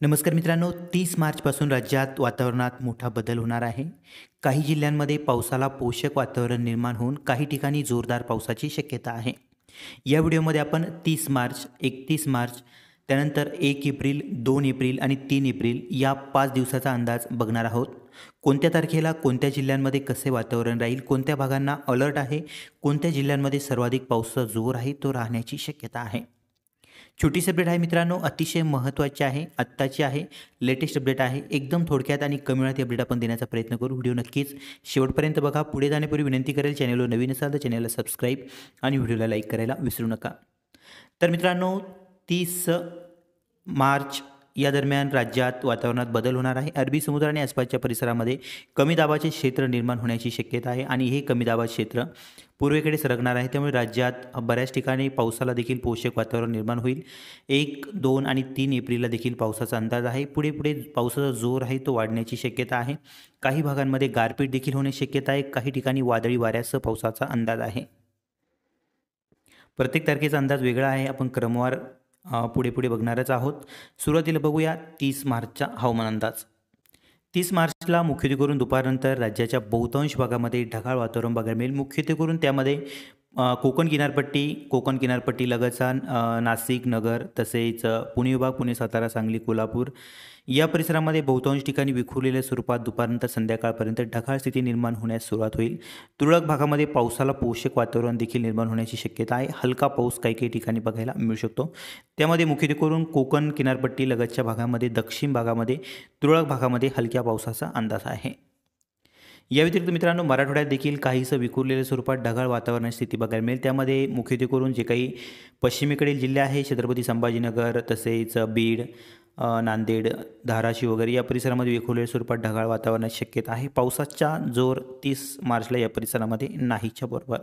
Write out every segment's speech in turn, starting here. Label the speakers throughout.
Speaker 1: नमस्कार मित्रांनो, 30 मार्चपासून राज्यात वातावरणात मोठा बदल होणार आहे. काही जिल्ह्यांमध्ये पावसाला पोषक वातावरण निर्माण होऊन काही ठिकाणी जोरदार पावसाची शक्यता आहे. या व्हिडिओमध्ये आपण 30 मार्च, 31 मार्च, त्यानंतर 1 एप्रिल, 2 एप्रिल आणि 3 एप्रिल या 5 दिवसाचा अंदाज बघणार आहोत. कोणत्या तारखेला कोणत्या जिल्ह्यांमध्ये कसे वातावरण राहील, कोणत्या भागांना अलर्ट आहे, कोणत्या जिल्ह्यांमध्ये सर्वाधिक पावसाचा जोर आहे तो राहण्याची शक्यता आहे. छोटीशी अपडेट आहे मित्रांनो, अतिशय महत्त्वाची आहे, आत्ताची आहे, लेटेस्ट अपडेट आहे. एकदम थोडक्यात आणि कमी वेळात अपडेट आपण देण्याचा प्रयत्न करू. व्हिडिओ नक्कीच शेवटपर्यंत बघा. पुढे जाण्यापूर्वी विनंती करेल, चॅनलवर नवीन असाल तर चॅनलला सबस्क्राईब आणि व्हिडिओला लाईक करायला विसरू नका. तर मित्रांनो, 30 मार्च या दरम्यान राज्यात वातावरणात बदल होणार आहे. अरबी समुद्र आणि आसपासच्या परिसरामध्ये कमी दाबाचे क्षेत्र निर्माण होण्याची शक्यता आहे आणि हे कमी दाबाचे क्षेत्र पूर्वेकडे सरकणार आहे. त्यामुळे राज्यात बऱ्याच ठिकाणी पावसाला देखील पोषक वातावरण निर्माण होईल. 1, 2 आणि 3 एप्रिलला देखील पावसाचा अंदाज आहे. पुढे पुढे पावसाचा जोर आहे तो वाढण्याची शक्यता आहे. काही भागांमध्ये गारपीट देखील होण्याची शक्यता आहे. काही ठिकाणी वादळी वाऱ्यासह पावसाचा अंदाज आहे. प्रत्येक तारखेचा अंदाज वेगळा आहे. आपण क्रमवार पुढे पुढे बघणारच आहोत. सुरुवातीला बघूया 30 मार्चचा हवामान अंदाज. 30 मार्चला मुख्यत्वे दुपारनंतर राज्याच्या बहुतांश भागामध्ये ढगाळ वातावरण बघायला मिळेल. मुख्यत्वे त्यामध्ये कोकण किनारपट्टीलगतचा नाशिक, नगर तसेच पुणे विभाग, पुणे, सातारा, सांगली, कोल्हापूर या परिसरामध्ये बहुतांश ठिकाणी विखुरलेल्या स्वरूपात दुपारनंतर संध्याकाळपर्यंत ढगाळ स्थिती निर्माण होण्यास सुरुवात होईल. तुरळक भागामध्ये पावसाला पोषक वातावरण देखील निर्माण होण्याची शक्यता आहे. हलका पाऊस काही काही ठिकाणी बघायला मिळू शकतो. त्यामध्ये मुख्यत्वे कोकण किनारपट्टी लगतच्या भागामध्ये, दक्षिण भागामध्ये, तुरळक भागामध्ये हलक्या पावसाचा अंदाज आहे. या व्यतिरिक्त मित्रांनो, मराठवाड्यात देखील काहीसं विखुरलेल्या स्वरूपात ढगाळ वातावरणाची स्थिती बघायला मिळेल. त्यामध्ये मुख्यत्वे जे काही पश्चिमेकडील जिल्हे आहे, छत्रपती संभाजीनगर तसेच बीड, नांदेड, धाराशिव वगैरे या परिसरामध्ये विखुरलेल्या स्वरूपात ढगाळ वातावरणाची शक्यता आहे. पावसाचा जोर 30 मार्चला या परिसरामध्ये नाहीच्या बरोबर.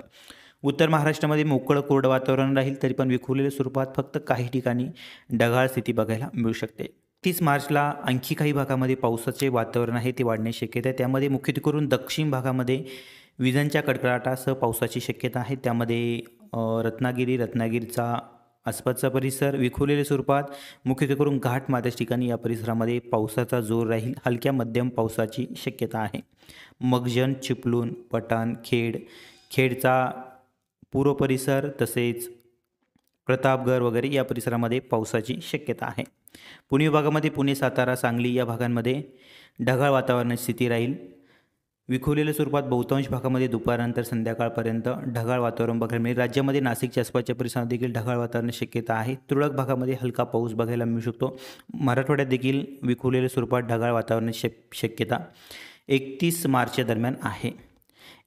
Speaker 1: उत्तर महाराष्ट्रामध्ये मोकळं कोरडं वातावरण राहील, तरी पण विखुरलेल्या स्वरूपात फक्त काही ठिकाणी ढगाळ स्थिती बघायला मिळू शकते. 30 मार्चला आणखी काही भागामध्ये पावसाचे वातावरण आहे ते वाढण्याची शक्यता आहे. त्यामध्ये मुख्यत्वे दक्षिण भागामध्ये विजांच्या कडकडाटासह पावसाची शक्यता आहे. त्यामध्ये रत्नागिरीचा आसपासचा परिसर विखुरलेल्या स्वरूपात मुख्यत्वे घाट माथ्याच्या ठिकाणी या परिसरामध्ये पावसाचा जोर राहील. हलक्या मध्यम पावसाची शक्यता आहे. मगजन, चिपळूण, पठाण, खेडचा पूर्व परिसर तसेच प्रतापगड वगैरे या परिसरामध्ये पावसाची शक्यता आहे. पुणे विभागामध्ये पुणे, सातारा, सांगली या भागांमध्ये ढगाळ वातावरणाची स्थिती राहील. विखुरलेल्या स्वरूपात बहुतांश भागामध्ये दुपारनंतर संध्याकाळपर्यंत ढगाळ वातावरण बघायला मिळेल. राज्यामध्ये नाशिकच्या आसपासच्या परिसरात देखील ढगाळ वातावरणाची शक्यता आहे. तुरळक भागामध्ये हलका पाऊस बघायला मिळू शकतो. मराठवाड्यात देखील विखुरलेल्या स्वरूपात ढगाळ वातावरणाची शक्यता 31 मार्चच्या दरम्यान आहे.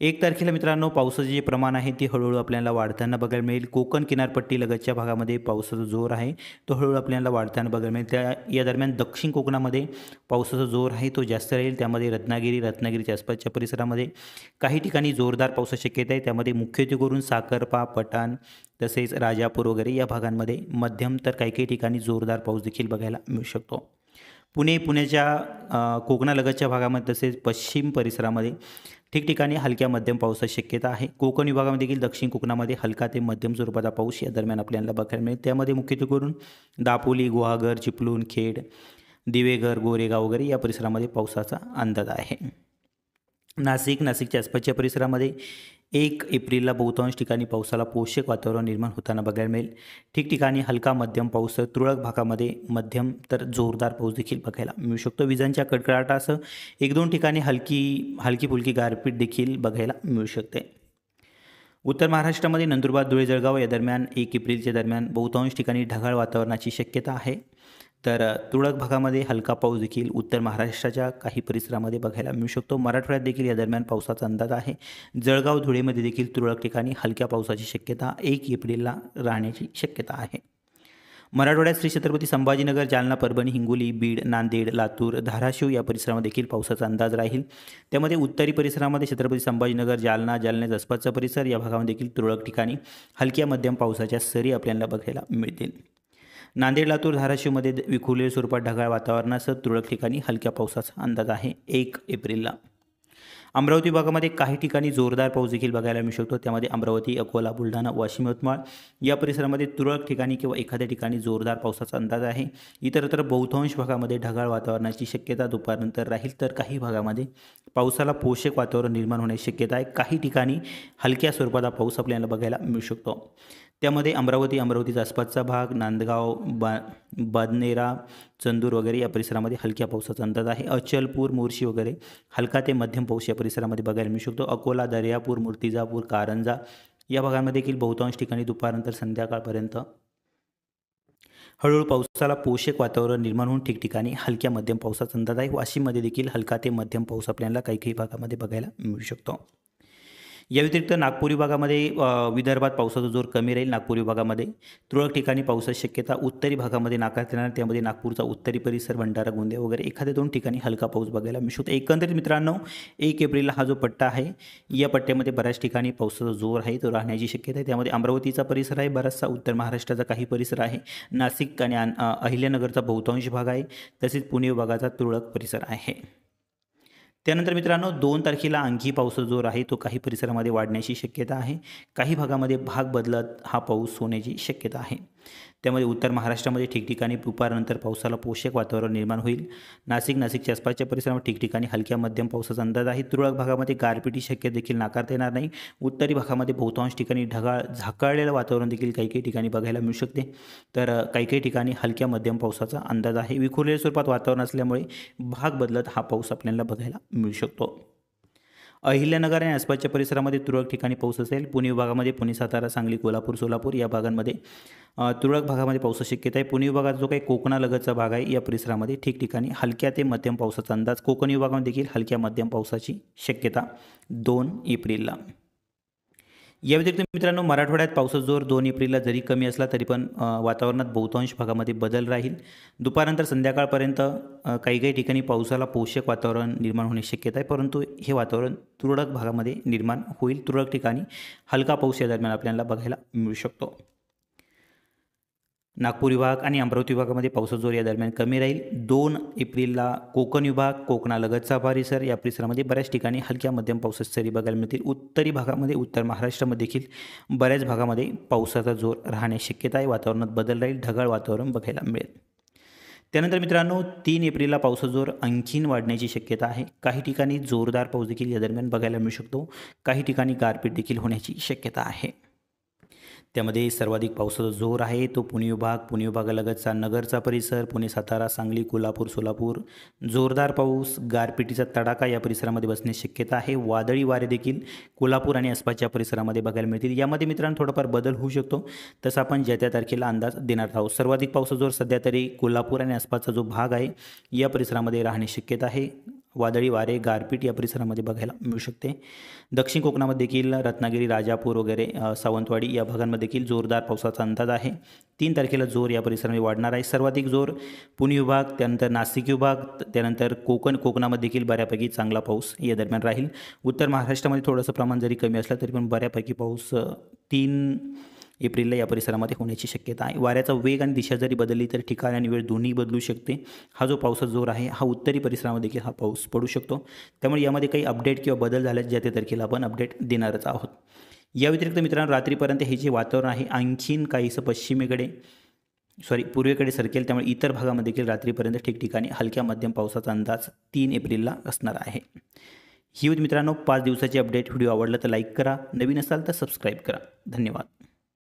Speaker 1: 1 तारखेला मित्रांनो, पावसाचे जे प्रमाण आहे ते हळूहळू आपल्याला वाढताना बघायला मिळेल. कोकण किनारपट्टी लगतच्या भागामध्ये पावसाचा जोर आहे तो हळूहळू आपल्याला वाढताना बघायला मिळेल. या दरम्यान दक्षिण कोकणामध्ये पावसाचा जोर आहे तो जास्त राहील. त्यामध्ये रत्नागिरीच्या आसपासच्या परिसरामध्ये काही ठिकाणी जोरदार पावसाची शक्यता आहे. त्यामध्ये मुख्यत्वे साखरपा, पठाण तसेच राजापूर वगैरे या भागांमध्ये मध्यम तर काही काही ठिकाणी जोरदार पाऊस देखील बघायला मिळू शकतो. पुण्याच्या कोकणालगतच्या भागामध्ये तसेच पश्चिम परिसरामध्ये ठिकठिकाणी हलक्या मध्यम पावसाची शक्यता आहे. कोकण विभागामध्ये देखील दक्षिण कोकणामध्ये हलका ते मध्यम स्वरूपाचा पाऊस या दरम्यान आपल्याला बघायला मिळेल. त्यामध्ये मुख्यत्वे दापोली, गुहागर, चिपळूण, खेड, दिवेघर, गोरेगाव वगैरे या परिसरामध्ये पावसाचा अंदाज आहे. नाशिकच्या आसपासच्या परिसरामध्ये 1 एप्रिलला बहुतांश ठिकाणी पावसाला पोषक वातावरण निर्माण होताना बघायला मिळेल. ठिकठिकाणी हलका मध्यम पाऊस, तुरळक भागामध्ये मध्यम तर जोरदार पाऊस देखील बघायला मिळू शकतो. विजांच्या कडकडाटासह 1-2 ठिकाणी हलकी फुलकी गारपीट देखील बघायला मिळू शकते. उत्तर महाराष्ट्रामध्ये नंदुरबार, धुळे, जळगाव या दरम्यान 1 एप्रिलच्या दरम्यान बहुतांश ठिकाणी ढगाळ वातावरणाची शक्यता आहे. तर तुरळक भागामध्ये हलका पाऊस देखील उत्तर महाराष्ट्राच्या काही परिसरामध्ये बघायला मिळू शकतो. मराठवाड्यात देखील या दरम्यान पावसाचा अंदाज आहे. जळगाव, धुळेमध्ये देखील तुरळक ठिकाणी हलक्या पावसाची शक्यता 1 एप्रिलला राहण्याची शक्यता आहे. मराठवाड्यात श्री छत्रपती संभाजीनगर, जालना, परभणी, हिंगोली, बीड, नांदेड, लातूर, धाराशिव या परिसरामध्ये देखील पावसाचा अंदाज राहील. त्यामध्ये उत्तरी परिसरामध्ये छत्रपती संभाजीनगर, जालन्याच्या आसपासचा परिसर या भागामध्ये देखील तुरळक ठिकाणी हलक्या मध्यम पावसाच्या सरी आपल्याला बघायला मिळतील. नांदेड, लातूर, धाराशिवमध्ये विखुरलेल्या स्वरूपात ढगाळ वातावरणासह तुरळक ठिकाणी हलक्या पावसाचा अंदाज आहे 1 एप्रिलला. अमरावती विभागामध्ये काही ठिकाणी जोरदार पाऊस देखील बघायला मिळू शकतो। त्यामध्ये अमरावती, अकोला, बुलढाणा, वाशिम, यवतमाळ या परिसरामध्ये तुरळक ठिकाणी किंवा एखाद्या ठिकाणी जोरदार पावसाचा अंदाज आहे। इतरत्र बहुतांश भागामध्ये ढगाळ वातावरणाची शक्यता दुपारनंतर राहील, तर काही भागामध्ये पावसाला पोषक वातावरण निर्माण होण्याची शक्यता आहे। काही ठिकाणी हलक्या स्वरूपाचा पाऊस आपल्याला बघायला मिळू शकतो। त्यामध्ये अमरावतीचा आसपासचा भाग, नांदगाव, बादनेरा, चंदूर वगैरे या परिसरामध्ये हलक्या पावसाचा अंदाज आहे। अचलपूर, मोर्शी वगैरे हलका ते मध्यम पाऊस या परिसरामध्ये बघायला मिळू शकतो। अकोला, दर्यापूर, मूर्तिजापूर, कारंजा या भागांमध्ये देखील बहुतांश ठिकाणी दुपारनंतर संध्याकाळपर्यंत हळूहळू पावसाला पोषक वातावरण निर्माण होऊन ठिकठिकाणी हलक्या मध्यम पावसाचा अंदाज आहे। वाशिममध्ये देखील हलका ते मध्यम पाऊस आपल्याला काही भागामध्ये बघायला मिळू शकतो। या व्यतिरिक्त नागपूर विभागामध्ये विदर्भात पावसाचा जोर कमी राहील। नागपूर विभागामध्ये तुरळक ठिकाणी पावसाची शक्यता उत्तरी भागामध्ये नाकारता येणार, त्यामध्ये नागपूरचा उत्तरी परिसर, भंडारा, गोंदिया वगैरे एखाद्या 2 ठिकाणी हलका पाऊस बघायला मिळू शकतो। एकंदरीत मित्रांनो 1 एप्रिलला हा जो पट्टा आहे या पट्ट्यामध्ये बऱ्याच ठिकाणी पावसाचा जोर आहे तो राहण्याची शक्यता आहे। त्यामध्ये अमरावतीचा परिसर आहे, बराचसा उत्तर महाराष्ट्राचा काही परिसर आहे, नाशिक आणि अहिल्यानगरचा बहुतांश भाग आहे, तसेच पुणे विभागाचा तुरळक परिसर आहे। त्यानंतर मित्रांनो 2 तारखेला आणखी पावसाचा जोर आहे तो काही परिसरामध्ये वाढण्याची शक्यता आहे। काही भागामध्ये भाग बदलत हा पाऊस होण्याची शक्यता आहे। त्यामध्ये उत्तर महाराष्ट्रामध्ये ठिकठिकाणी दुपारनंतर पावसाला पोषक वातावरण निर्माण होईल। नाशिकच्या आसपासच्या परिसरामध्ये ठिकठिकाणी हलक्या मध्यम पावसाचा अंदाज आहे। तुरळक भागामध्ये गारपिटी शक्यता देखील नाकारता येणार नाही। उत्तरी भागामध्ये बहुतांश ठिकाणी ढगाळ झाकळलेलं वातावरण देखील काही ठिकाणी बघायला मिळू शकते, तर काही ठिकाणी हलक्या मध्यम पावसाचा अंदाज आहे। विखुरलेल्या स्वरूपात वातावरण असल्यामुळे भाग बदलत हा पाऊस आपल्याला बघायला मिळू शकतो। अहिल्यानगर आणि आसपासच्या परिसरामध्ये तुरळक ठिकाणी पाऊस असेल। पुणे विभागामध्ये पुणे, सातारा, सांगली, कोल्हापूर, सोलापूर या भागांमध्ये तुरळक भागामध्ये पावसाची शक्यता आहे। पुणे विभागात जो काही कोकणालगतचा भाग आहे या परिसरामध्ये ठिकठिकाणी हलक्या ते मध्यम पावसाचा अंदाज। कोकण विभागामध्ये देखील हलक्या मध्यम पावसाची शक्यता 2 एप्रिलला। या व्यतिरिक्त मित्रांनो मराठवाड्यात पावसाचा जोर 2 एप्रिलला जरी कमी असला तरी पण वातावरणात बहुतांश भागामध्ये बदल राहील। दुपारनंतर संध्याकाळपर्यंत काही ठिकाणी पावसाला पोषक वातावरण निर्माण होण्याची शक्यता आहे, परंतु हे वातावरण तुरळक भागामध्ये निर्माण होईल। तुरळक ठिकाणी हलका पाऊस या दरम्यान आपल्याला बघायला मिळू शकतो। नागपूर विभाग आणि अमरावती विभागामध्ये पावसाचा जोर या दरम्यान कमी राहील। 2 एप्रिलला कोकण विभाग, कोकणालगतचा परिसर या परिसरामध्ये बऱ्याच ठिकाणी हलक्या मध्यम पावसाची सरी बघायला मिळतील। उत्तरी भागामध्ये, उत्तर महाराष्ट्रामध्ये देखील बऱ्याच भागामध्ये पावसाचा जोर राहण्याची शक्यता आहे। वातावरणात बदल राहील, ढगाळ वातावरण बघायला मिळेल। त्यानंतर मित्रांनो 3 एप्रिलला पावसाचा जोर आणखीन वाढण्याची शक्यता आहे। काही ठिकाणी जोरदार पाऊस देखील या दरम्यान बघायला मिळू शकतो। काही ठिकाणी गारपीट देखील होण्याची शक्यता आहे। त्यामध्ये सर्वाधिक पावसाचा जोर आहे तो पुणे विभागालगतचा नगरचा परिसर, पुणे, सातारा, सांगली, कोल्हापूर, सोलापूर। जोरदार पाऊस, गारपिटीचा तडाखा या परिसरामध्ये बसण्याची शक्यता आहे। वादळी वारे देखील कोल्हापूर आणि आसपासच्या परिसरामध्ये बघायला मिळतील। यामध्ये मित्रांनो थोडाफार बदल होऊ शकतो, तसं आपण ज्या त्या तारखेला अंदाज देणार आहोत। सर्वाधिक पावसाचा जोर सध्या तरी कोल्हापूर आणि आसपासचा जो भाग आहे या परिसरामध्ये राहण्याची शक्यता आहे। वादळी वारे, गारपीट या परिसरामध्ये बघायला मिळू शकते। दक्षिण कोकणामध्ये देखील रत्नागिरी, राजापूर वगैरे सावंतवाडी या भागांमध्ये देखील जोरदार पावसाचा अंदाज आहे। 3 तारखेला जोर या परिसरामध्ये वाढणार आहे। सर्वाधिक जोर पुणे विभाग, त्यानंतर नाशिक विभाग, त्यानंतर कोकणामध्ये देखील बऱ्यापैकी चांगला पाऊस या दरम्यान राहील। उत्तर महाराष्ट्रामध्ये थोडंसं प्रमाण जरी कमी असलं तरी पण बऱ्यापैकी पाऊस 3 एप्रिलला या परिसरामध्ये होण्याची शक्यता आहे। वाऱ्याचा वेग आणि दिशा जरी बदलली तर ठिकाण आणि वेळ दोन्ही बदलू शकते। हा जो पावसाचा जोर आहे हा उत्तरी परिसरामध्ये देखील हा पाऊस पडू शकतो। त्यामुळे यामध्ये काही अपडेट किंवा बदल झाले ज्या त्या तारखेला आपण अपडेट देणारच आहोत। या व्यतिरिक्त मित्रांनो रात्रीपर्यंत हे जे वातावरण आहे आणखीन काहीसं पूर्वेकडे सरकेल, त्यामुळे इतर भागामध्ये देखील रात्रीपर्यंत ठिकठिकाणी हलक्या मध्यम पावसाचा अंदाज 3 एप्रिलला असणार आहे। ही होती मित्रांनो 5 दिवसाची अपडेट। व्हिडिओ आवडला तर लाईक करा, नवीन असाल तर सबस्क्राईब करा। धन्यवाद।